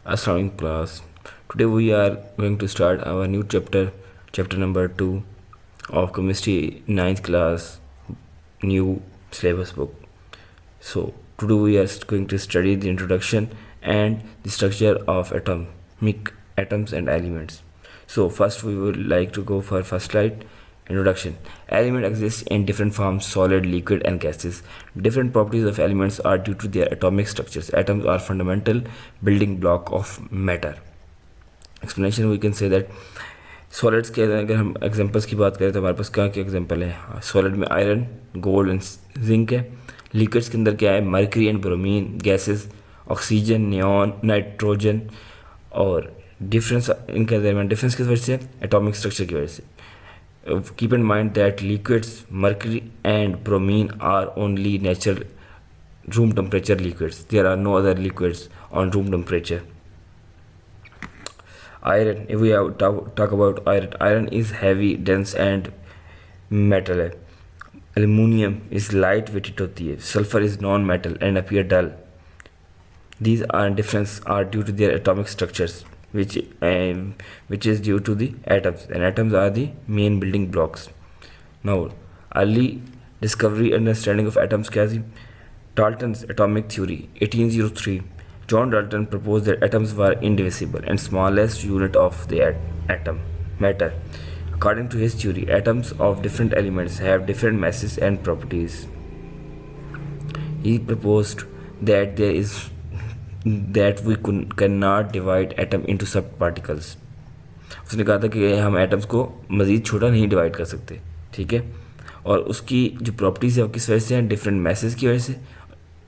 Assalamualaikum class. Today we are going to start our new chapter, chapter number 2 of chemistry 9th class, new syllabus book. So today we are going to study the introduction and the structure of atoms and elements. So first we would like to go for first slide. Introduction. Elements exist in different forms: solid, liquid, and gases. Different properties of elements are due to their atomic structures. Atoms are fundamental building block of matter. Explanation, we can say that solids के अगर हम examples की बात करें तो हमारे पास क्या क्या एग्जांपल है. सॉलिड में आयरन, गोल्ड एंड जिंक है. लिक्विड्स के अंदर क्या है? Mercury and bromine. Gases oxygen, neon, nitrogen. और डिफरेंस इनके दरमियान डिफरेंस किस वजह से? एटॉमिक स्ट्रक्चर की वजह से. Keep in mind that liquids, mercury and bromine, are only natural room temperature liquids. There are no other liquids on room temperature. Iron, if we talk about iron is heavy, dense and metal है. Aluminium is light weighted होती है. Sulfur is non-metal and appear dull. These are difference are due to their atomic structures, which is due to the atoms, and atoms are the main building blocks. Now, early discovery and understanding of atoms क्या थी? Dalton's atomic theory 1803. John Dalton proposed that atoms were indivisible and smallest unit of the atom, matter. According to his theory, atoms of different elements have different masses and properties. He proposed that we cannot divide atom into सब particles. उसने कहा था कि हम atoms को मज़ीद छोटा नहीं डिवाइड कर सकते, ठीक है. और उसकी जो प्रॉपर्टीज़ है वो किस वजह से हैं? डिफरेंट मैसेज की वजह से.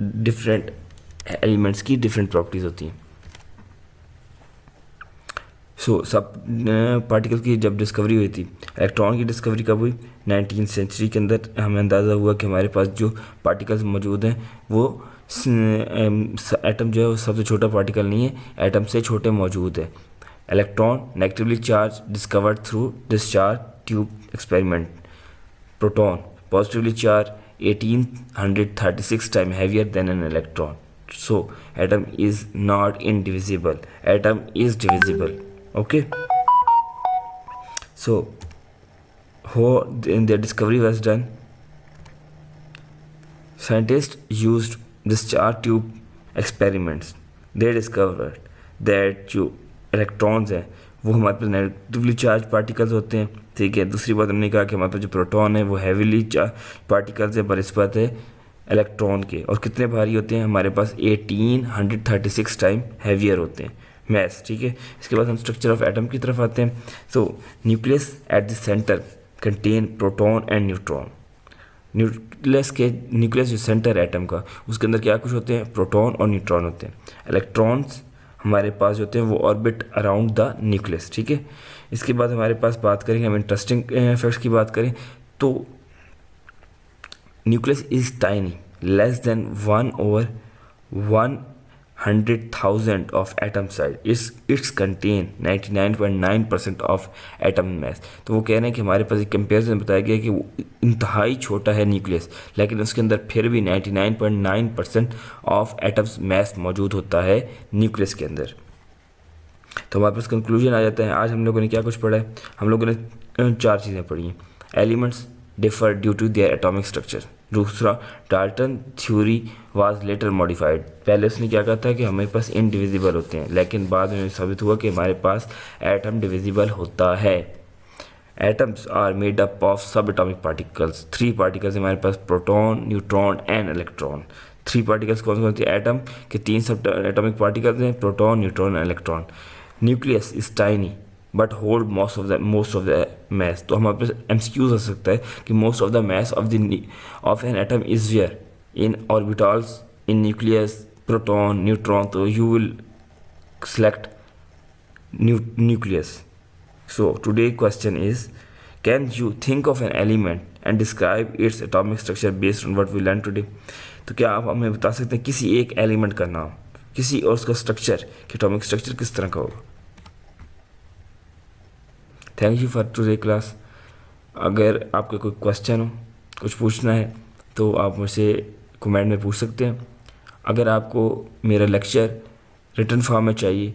डिफरेंट एलिमेंट्स की डिफरेंट प्रॉपर्टीज़ होती हैं. सो सब पार्टिकल की जब डिस्कवरी हुई थी, इलेक्ट्रॉन की डिस्कवरी कब हुई? 19th सेंचुरी के अंदर हमें अंदाज़ा हुआ कि हमारे पास जो पार्टिकल्स मौजूद हैं वो एटम जो है वो सबसे छोटा पार्टिकल नहीं है, एटम से छोटे मौजूद है. Electron negatively charge discovered through discharge tube experiment. Proton positively charge 1836 time heavier than an electron. So atom is not indivisible, atom is divisible. Okay, so how their discovery was done? Scientists used discharge tube experiments. They discovered that जो electrons हैं वो हमारे पास negatively charge particles होते हैं, ठीक है. दूसरी बात हमने कहा कि हमारे पास जो प्रोटॉन है वो हैवीली चार्ज पार्टिकल्स है बनिस्बत है इलेक्ट्रॉन के. और कितने भारी होते हैं? हमारे पास 1836 टाइम हैवियर होते हैं मैस, ठीक है. इसके बाद हम स्ट्रक्चर ऑफ एटम की तरफ आते हैं. सो nucleus at the centre contain proton and neutron. Nucleus जो सेंटर एटम का, उसके अंदर क्या कुछ होते हैं? प्रोटॉन और न्यूट्रॉन होते हैं. इलेक्ट्रॉन्स हमारे पास होते हैं वो ऑर्बिट अराउंड द न्यूक्लियस, ठीक है. इसके बाद हमारे पास बात करेंगे हम इंटरेस्टिंग फैक्ट्स की बात करें तो nucleus is tiny, less than 1/100,000 of atom size. It's contain 99.9% of atom mass. तो वो कह रहे हैं कि हमारे पास एक कंपेरिजन बताया गया कि वो इंतहाई छोटा है न्यूक्लियस, लेकिन उसके अंदर फिर भी 99.9% ऑफ एटम्स मैस मौजूद होता है न्यूक्लियस के अंदर. तो हमारे पास कंक्लूजन आ जाता है. आज हम लोगों ने क्या कुछ पढ़ा है? हम लोगों ने 4 चीज़ें पढ़ी हैं. Elements differ due to their atomic structure. दूसरा, Dalton theory was later modified. पहले उसने क्या कहा था कि हमारे पास इनडिविजिबल होते हैं, लेकिन बाद में साबित हुआ कि हमारे पास एटम डिविजिबल होता है. Atoms are made up of subatomic particles. 3 particles हमारे पास, proton, neutron and electron. 3 particles कौन कौन से? एटम के 3 सब एटॉमिक पार्टिकल्स हैं, proton, neutron and electron. Nucleus is tiny but hold most of the mass. तो हमारे पास एमसीक्यूज हो सकता है कि most of the mass of an atom is where in orbitals, in nucleus, proton, neutron. तो you will select nucleus. So today's question is, can you think of an element and describe its atomic structure based on what we learned today? तो क्या आप हमें बता सकते हैं किसी एक एलिमेंट का नाम, किसी और उसका स्ट्रक्चर, कि एटॉमिक स्ट्रक्चर किस तरह का होगा? Thank you for today class. अगर आपका कोई क्वेश्चन हो, कुछ पूछना है तो आप मुझसे कमेंट में पूछ सकते हैं. अगर आपको मेरा लेक्चर रिटन फॉर्म में चाहिए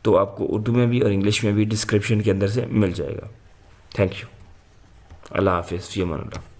तो आपको उर्दू में भी और इंग्लिश में भी डिस्क्रिप्शन के अंदर से मिल जाएगा। Thank you. अल्लाह हाफिज़, फ़ी अमान अल्लाह।